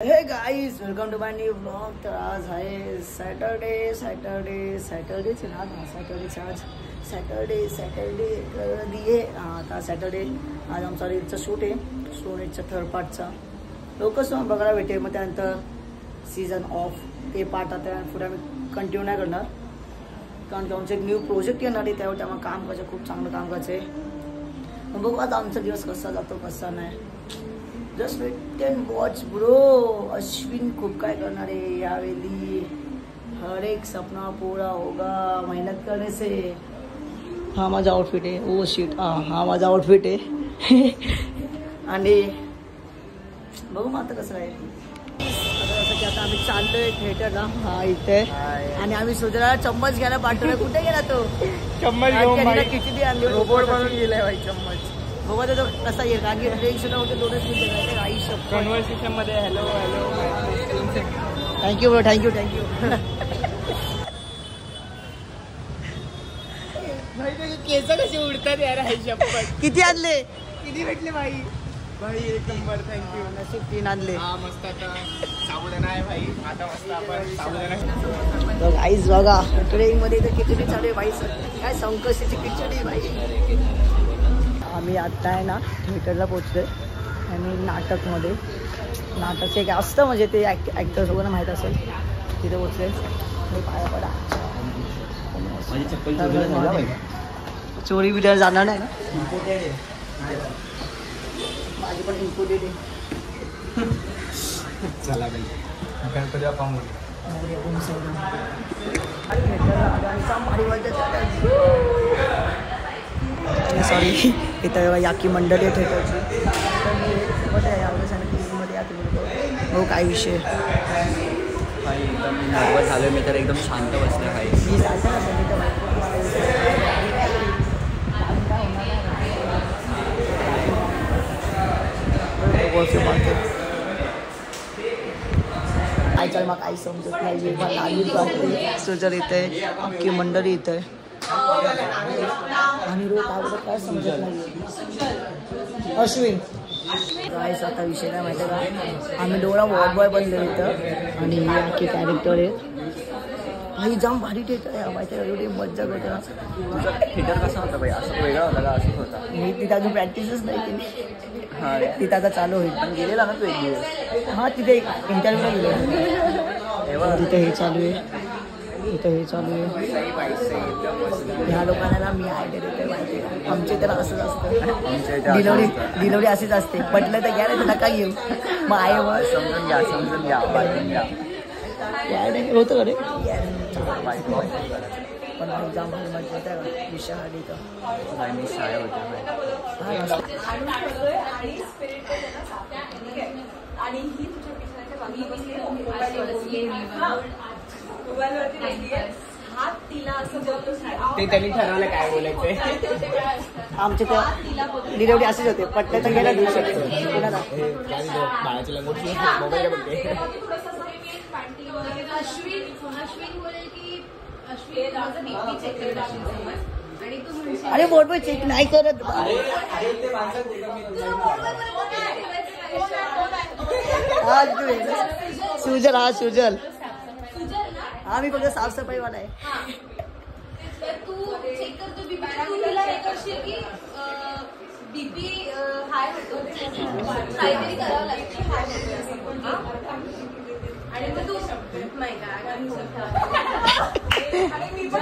हे guys, welcome to my new blog. तर आज आहे सॅटरडे आज सॅटरडे दिये आता सॅटरडे आज आमचा रीलचा शूट आहे, स्टोनेजच्या थर्ड पार्टचा लवकरच बघायला भेटेल। मग त्यानंतर सीझन ऑफ ते पार्ट आता पुढे आम्ही कंटिन्यू नाही करणार, कारण की आमचं एक न्यू प्रोजेक्ट येणार आहे, त्यावर आम्हाला काम करायचं, खूप चांगलं काम करायचं आहे। मग बघू आज आमचा दिवस कसा जातो कसा नाही, just wait and watch bro. Ashwin खूप काय करणार आहे यावेळी, हर एक सपना पूरा होगा मेहनत करने से। हा माझा आउटफिट आहे, ओ शिट, हा माझा आउटफिट आहे आणि बघू मग आता कसं आहे। जसं की आता आम्ही चाललोय थिएटरला, हा इथे, आणि आम्ही सुधरा चम्मच घ्यायला पाठवलं। कुठे गेला तो चम्मच? खिचडी आणली, रोबोट बनून गेलाय भाई चम्मच। बघा तो कसा येईल, कारण की ब्रेक सुद्धा होते, 2च मिनिटं आई शब्द कन्व्हर्सेशन मध्ये हॅलो थँक्यू ब्रो, थँक्यू केस कसे उडतात यार, आई शपथ। किती आणले, किती भेटले भाई? भाई एक नंबर, थँक्यू। नशीब 3 आणले। हा मस्त, आता साबुदाणा आहे भाई, आता मस्त आपण साबुदाणा। बघ आईस बघा ट्रेन मध्ये तर खिचडी चालू आहे भाई, काय संकष्टीची खिचडी भाई। आम्ही आत्ता आहे ना थिएटरला पोचलोय आणि नाटकमध्ये, नाटकचे एक असतं म्हणजे ते ॲक्टर्स वगैरे माहीत असेल, तिथे पोचले। पाया पडा, चोरी बिटर जाणार नाही ना? माझी पण इम्पोर्टेड आहे। चला भाई, गणपती बाप्पा सॉरी, इथं याकी मंडळी आहे थिएटरची, हो काय विषय भाई एकदम नर्वस झालो मी, तर एकदम शांत बसले भाई। मी जायचं ना सगळी काय चल, मग काही समजत नाही, लाईव्ह वाटते सुजल इथे, अख्खी मंडळी इथे, आणि रोज आवडत काय समजत नाही। अश्विन काय आता विषय काय माहिती आहे का, आम्ही डोळा वॉर्ड बॉय बनले इथं, आणि हे अख्खे कॅरेक्टर आहेत भाई, जाम भारी थिएटर आहे माहिती आहे, एवढी मज्जा करते ना। तुझा थिएटर कसा होता भाई? असं वेगळा होता का? असंच होता? मी तिथे अजून प्रॅक्टिसच नाही केली, हां तिथं आता चालू होईल। पण गेलेला ना तू एक दिवस? हां तिथे एक इंटरव्ह्यूला गेलो, तिथे हे चालू आहे, इथं हे चालू आहे। ह्या लोकांना मी आयडिया देते माहिती आहे, आमच्या इथं असंच असतं, डिलिव्हरी अशीच असते, पटलं तर घ्या नाही तर नका घेऊ, मग आहे समजून घ्या वाटून घ्या। होतं का रे? पण जाम मजा येते विषय आली तर मी शाळा होते ते त्यांनी ठरवलं काय बोलायचंय। आमचे तर डिलिव्हरी अशीच होते, पटलं तर घ्यायला देऊ शकतो। बाळाची लंगोटी मोबाईल बघते। अरे बोट चेक नाही करत, सुजल, हा सुजल, हा मी फक्त साफसफाई वाला आहे। तू चेक करतो बीपी हाय होतो, काहीतरी करावं लागतं आणि मग तू आणि मी पण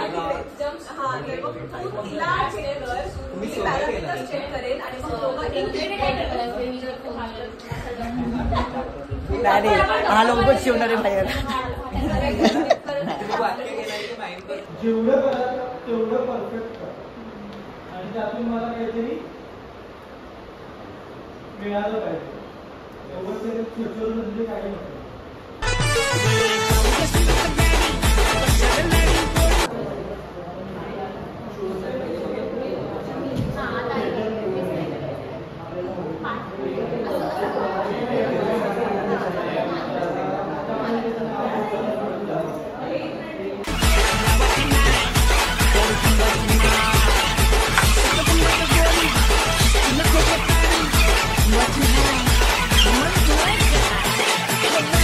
हा तू तिला चेक कर, मी पॅरामीटर्स चेक करेन आणि मग हा लोकच शिवणार आहे बाहेर। जेवढं करा तेवढं परफेक्ट कर, आणि त्यातून मला काहीतरी मिळालं पाहिजे, एवढं तरी फ्युचर म्हणजे काही नाही। What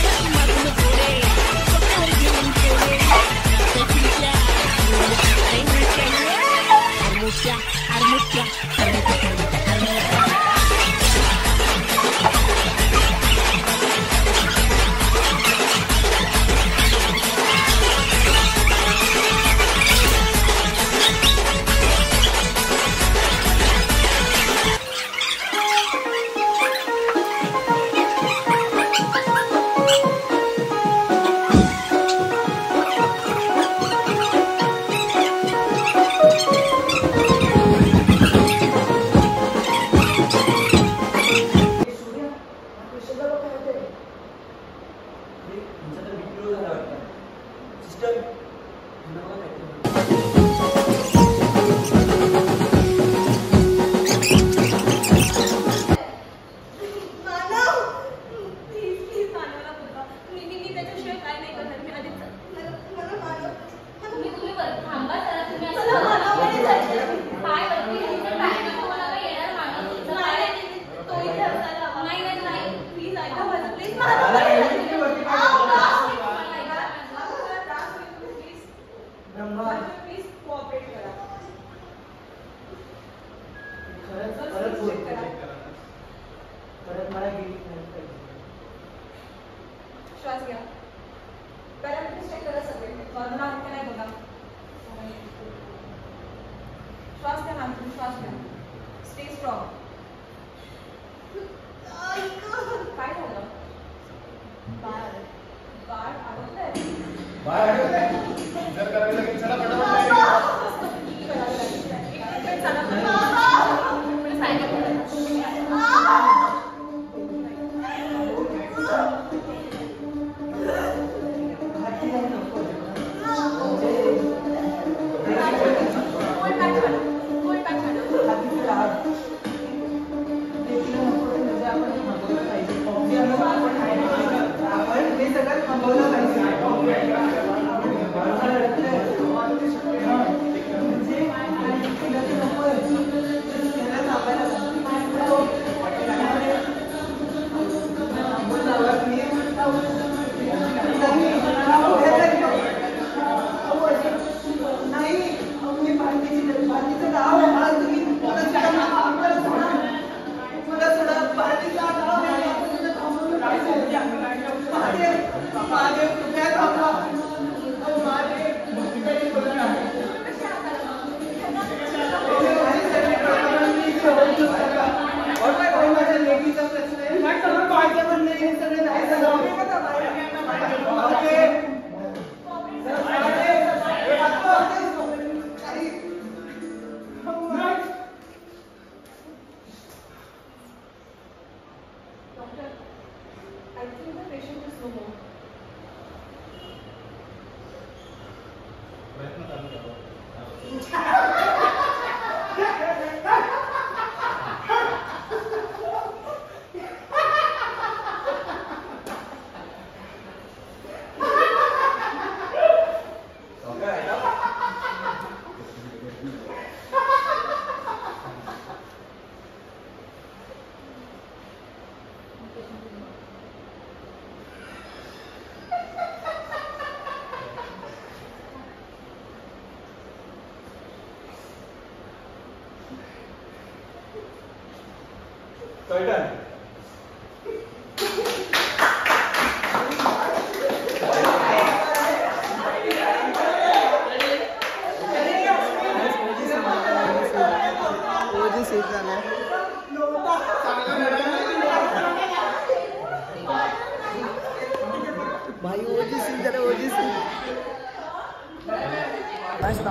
श्वास घ्या. पॅरामेट्रिक चेक करा सगळे. नॉर्मल आहे का नाही बघा. श्वास घ्या मॅम. श्वास घ्या. Stay strong. काय झालं? बाळ अडकलंय. जर करायला लागेल चला पटापट.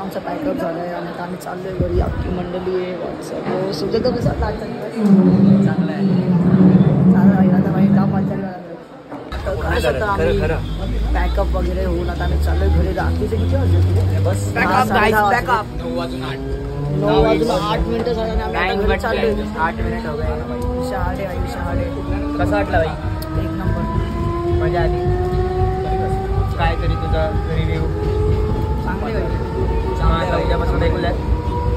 आमचा पॅकअप झाला आहे आणि आम्ही चाललोय घरी. अख्खी मंडळी आहे. व्हॉट्सअप सुजत कसं लागतं चांगलं आहे. चांगलं आहे. आता माहिती काम मजा काय होतं आम्ही पॅकअप वगैरे होऊन आता आम्ही चाललोय घरी. रात्रीचे किती वाजले बस 9 वाजून 8 मिनिटं झालं आम्ही घरी चाललोय. 8 मिनिट हो गए. शहाडे कसा वाटला बाई? 1 नंबर. मजा आली. काय तरी तुझा रिव्ह्यू? चांगले उद्यापासून ऐकूया.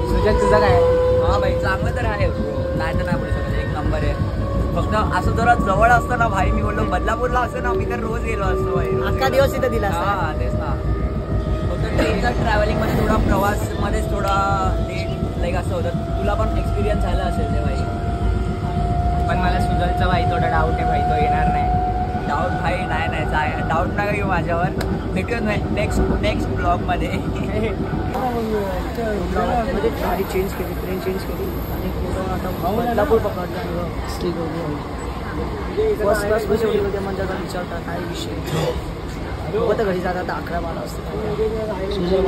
सुजन तुझा काय? हा बाई चांगलं तर आहे. नाही तर नाही बोलू शकत. 1 नंबर आहे. फक्त असं जरा जवळ असतं ना भाई. मी बोललो बदलापूरला असं ना मी तर रोज गेलो असतो भाई. अख्खा दिवस इथं दिला. हा तेच ना. फक्त ट्रेनच्या ट्रॅव्हलिंगमध्ये थोडा प्रवासमध्येच थोडा लेट लाईक असं होतं. तुला पण एक्सपिरियन्स झाला असेल ते भाई. पण मला सुजलचा भाई थोडा डाऊट आहे भाई. तो येणार नाही. डाऊट भाई नाही जाय. डाऊट नका घेऊ माझ्यावर. भेटूया नेक्स्ट ब्लॉगमध्ये. गाडी चेंज केली. ट्रेन चेंज केली आणि पुढं आता बदलापूर पकडलं. फर्स्ट क्लास कशी होती होते म्हणजे आता विचारता काय विषय. बघ तर घरी जातात आता 11-12 वाजता. सुजल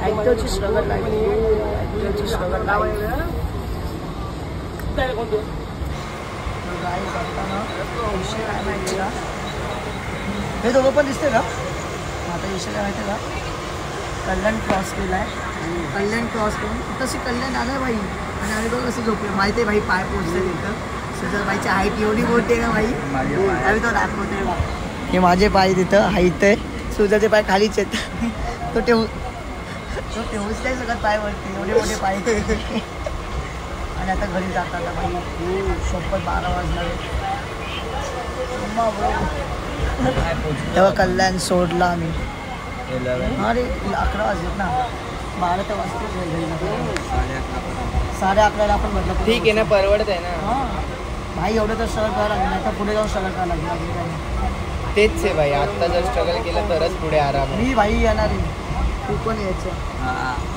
ॲक्टरची स्ट्रगल लाईफ. ॲक्टरची स्ट्रगल लाईफ. गाडी करताना विषय काय माहिती का, हे दोघं पण दिसते का. आता विषय काय माहिती का, कल्याण क्रॉस केला आहे, कल्याण क्रॉस करून तशी कल्याण आलं भाई आणि आम्ही बघ कसं झोपले माहिती आहे भाई. पाय पोचले तिथं. सुजल बाईची हाईट एवढी मोठी आहे का भाई, आम्ही तो दाखवते बा. हे माझे पाय तिथं हाईट आहे, सुजलचे पाय खालीच आहेत. तो ठेवूच नाही सगळं पाय वरती, एवढे मोठे पाय. आणि आता घरी जातात भाई, सोबत 12 वाजणार. तेव्हा कल्याण सोडला आम्ही. अरे 11 वाजलेत ना, 12 तर वाजतोच घरी. 11:30 आपण म्हटलं ठीक आहे ना, परवडत आहे ना. हां भाई, एवढं तर स्ट्रगल करावं लागेल, नाही तर पुढे जाऊन स्ट्रगल करावं लागेल. तेच आहे भाई, आत्ता जर स्ट्रगल केलं तरच पुढे आराम. मी भाई येणार आहे, तू पण यायचं.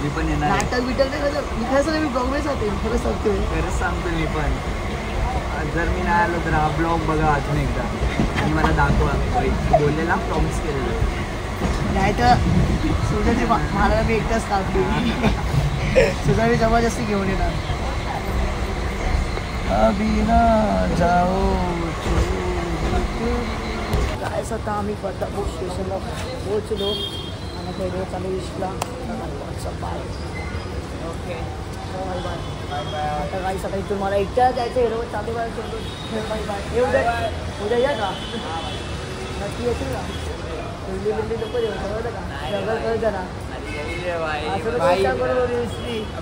मी पण येणार. नाटक बिटक नाही करत मी, खरं मी ब्लॉगमध्ये जाते, खरंच सांगते. खरंच सांगतो मी पण, जर मी नाही आलो तर हा ब्लॉग बघा अजून एकदा आणि मला दाखवा. बोललेला प्रॉमिस केलेलं. नाही तर सुजाची मला मी एकटाच काढली. सुजा मी जबरदस्ती घेऊन येणार. अभी ना जाओ काय आता आम्ही बदलापूर स्टेशनला पोहोचलो आणि रेल्वे चालू विषला. बाय. Okay, bye bye. आता काही सकाळी तुम्हाला एकट्या जायचं हिरवत चालू बाय. Bye bye. उद्या या का, नक्की येतील का. दिल्ली नको देऊ, बरोबर का, सगळं कळतं ना.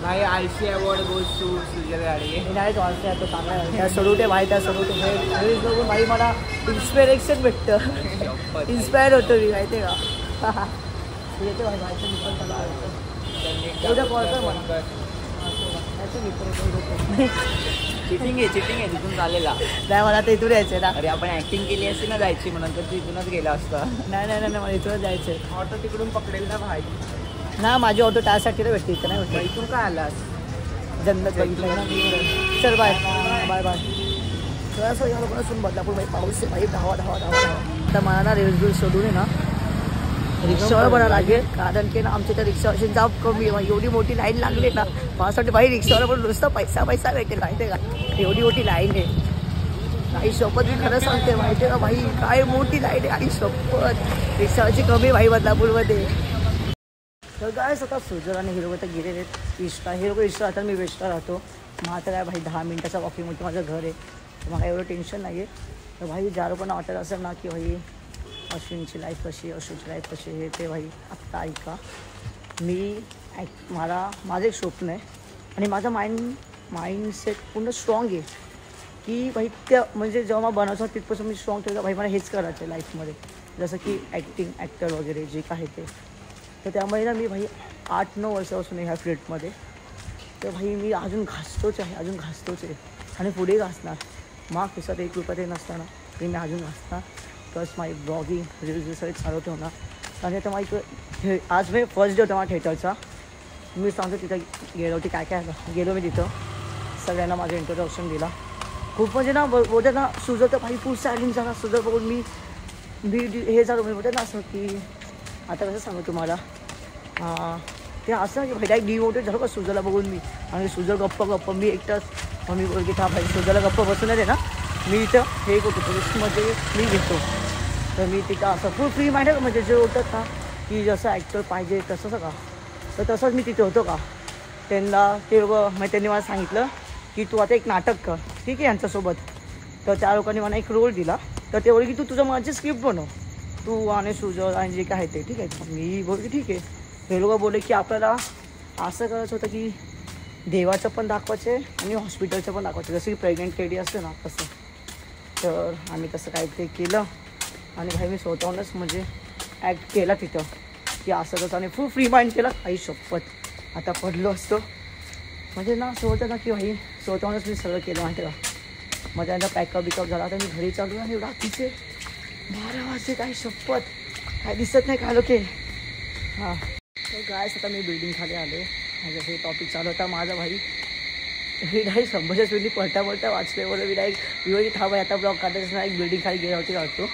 भाई आयसी अवॉर्ड गोज टू सुजल गाडगे. नाही वाटतं तो चांगला आहे. त्या सडुटे भाई, त्या सडुटे रील्स बघून भाई मला इन्स्पिरेशन भेटतं. इन्स्पायर होतो मी, माहिती आहे का. येते भाई, भाईचं मी पण त्याला आवडतं. उद्या कॉल कर मला. चिटिंग आहे तिथून चालेला. नाही मला तर इथून यायचं ना. अरे आपण ऍक्टिंग केली असती ना जायची म्हणून, तर तिथूनच गेला असता. नाही मला इथूनच जायचं. ऑटो तिकडून पकडेल ना भाई. ना माझी ऑटो त्यासाठी भेटते, इथं नाही भेटते. इथून काय आलास. जन्नत बघितलं ना. चल बाय बाय बाय. थोडासा या लोकांना सुन बदलापूर भाई, पाऊस आहे भाई, धावा. आता मला ना रेल्वे सोडून आहे ना रिक्षावर बनावं लागेल, कारण की ना आमच्या त्या रिक्षाची जाम कमी आहे. एवढी मोठी लाईन लागली ना, माझ्यासाठी भाई रिक्षावर पण नुसतं पैसा भेटेल, माहिती आहे का. एवढी मोठी लाईन आहे. आई शपथ मी खरं सांगते, माहिती आहे का भाई, काय मोठी लाईन आहे. आई शपथ रिक्षाची कमी भाई बदलापूरमध्ये. तर काय स्वतः सुजल आणि हिरो तर गेलेले आहेत ईस्टला. हिरो ईस्टला राहतात, मी वेस्टला राहतो. मग आता काय भाई 10 मिनिटाचा वॉकिंगमध्ये माझं घर आहे, तर मला एवढं टेन्शन नाही आहे. तर भाई ज्या लोकांना वाटत असेल ना की भाई अश्विनची लाईफ कशी, अश्विनची लाईफ कशी, हे ते भाई आत्ता ऐका. माझं एक स्वप्न आहे आणि माझा माइंडसेट पूर्ण स्ट्रॉंग आहे की भाई त्या म्हणजे जेव्हा मला बनायचं तिथपासून मी स्ट्रॉंग ठेवलं भाई, मला हेच करायचं आहे लाईफमध्ये, जसं की ॲक्टर वगैरे जे काय ते. तर त्यामुळे ना मी भाई 8-9 वर्षापासून ह्या फील्डमध्ये. तर भाई मी अजून घासतोच आहे आणि पुढे घासणार. मग खिशात 1 रुपया ते नसताना ते मी अजून घासणार. प्लस माझी ब्लॉगिंग रील्स सगळे चालू ठेवणार. आणि आता माझी आज मी फर्स्ट डे होता माझ्या थिएटरचा. मी सांगतो तिथं गेलो होती, काय गेलो मी तिथं. सगळ्यांना माझं इंट्रोडक्शन दिला. खूप म्हणजे ना बोलते ना सुजल तर भाई खूप सायलेंट झाला. सुजल बघून मी हे झालं मी बोलते ना असं की आता कसं सांगू तुम्हाला, ते असं की भाई डायरेक्ट डिमोटिवेट झालं का सुजलला बघून मी. आणि सुजल गप्प मी एकटाच. मग मी बोल की हा भाई सुजलला गप्प बसून आहे ना, मी इथं हे करतो रिस्कमध्ये मी घेतो. तर मी तिथं असं फुल फ्री माइंड आहे, म्हणजे जे होतात ना की जसं ॲक्टर पाहिजे तसंच का, तर तसंच मी तिथे होतो का. त्यांना ते लोक मग त्यांनी मला सांगितलं की तू आता एक नाटक कर, ठीक आहे यांच्यासोबत. तर त्या लोकांनी मला एक रोल दिला. तर ते बोलले की तू तुझं माझी स्क्रिप्ट बनव, तू आणि सुजल आणि जे काय ते, ठीक आहे. मी बोलले ठीक आहे. हे लोक बोलले की आपल्याला असं करायचं होतं की देवाचं पण दाखवायचं आहे आणि हॉस्पिटलचं पण दाखवायचं, जसं की प्रेग्नेंट लेडी असते ना तसं. तर आम्ही तसं काय ते केलं आणि भाई मी स्वतःहूनच म्हणजे ॲक्ट केला तिथं की असं तसं, आणि फुल फ्री माइंड केला. आई शपथ आता पडलो असतो म्हणजे ना असं होतं ना की भाई स्वतःहूनच मी सगळं केलं, माहिती का. मग त्यानंतर पॅकअप झाला. आता मी घरी चालू आहे, रात्रीचे 12 वाजले. काही शपथ काय दिसत नाही काय लोके. हां तर गायस आता मी बिल्डिंग खाली आलो. माझं हे टॉपिक चालू होता माझा भाई. मी डायरेक्ट 100च्या स्पीडनी पळता वाचले. बोललो मी डायरेक्ट विवरी थांबा आता ब्लॉग काढायचं नाही. एक बिल्डिंग खाली गेला होती काढतो.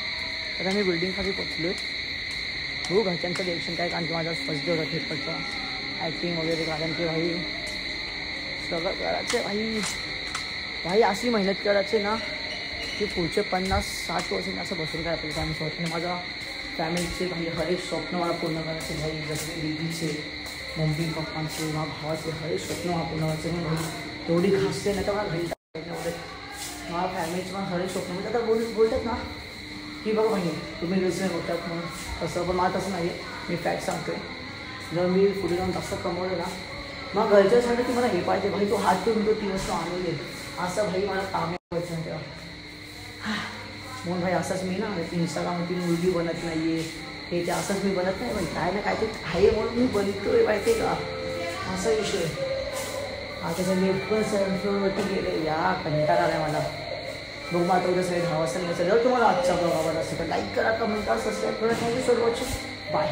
आता मी बिल्डिंग खाली पोचलो आहे. हो घरच्यांचं रिएक्शन काय, कारण की माझा फर्स्ट डे होता थिएटरचा. ॲक्टिंग वगैरे, कारण की भाई सगळं करायचं भाई अशी मेहनत करायची ना की पुढचे 50-60 वर्षांनी असं बसून काय आपल्याला काम स्वप्न माझा फॅमिलीचे म्हणजे हरेक स्वप्न मला पूर्ण करायचे भाई. जसे दीदीचे, मम्मी पप्पांचे, माझ्या भावाचे हरेक स्वप्न मला पूर्ण करायचे. मी भाई एवढी घासते नाही तर मला घरी एवढे माझ्या फॅमिलीचे मला हरेक स्वप्न म्हणजे आता बोलतात ना की बघा भाई तुम्ही रील्स नाही बघतात म्हणून तसं, पण मला तसं नाही आहे. मी फॅक्ट सांगतो आहे, जर मी पुढे जाऊन जास्त कमवलं ना मग घरच्या सांगतं की मला हे पाहिजे भाई, तो हात ठेवून तो ती वस्तू आणून दे, असं भाई मला काम व्हायचं नाही तेव्हा. म्हणून भाई असंच मी ना इंस्टाग्रामवरती मुलगी बनत नाही आहे हे ते असंच मी बनत नाही भाई, काय ना काय ते आहे म्हणून मी बनतो आहे माहिती आहे का, असा विषय. आता सगळे पण सर्ववरती गेले या कंटाळा आला मला. बघ मग आता उद्या सगळे 10 वाजता निघायचं. जर तुम्हाला आजचा ब्लॉग आवडला असेल तर लाईक करा, कमेंट करा, सबस्क्राईब करा. Thank you so much, bye.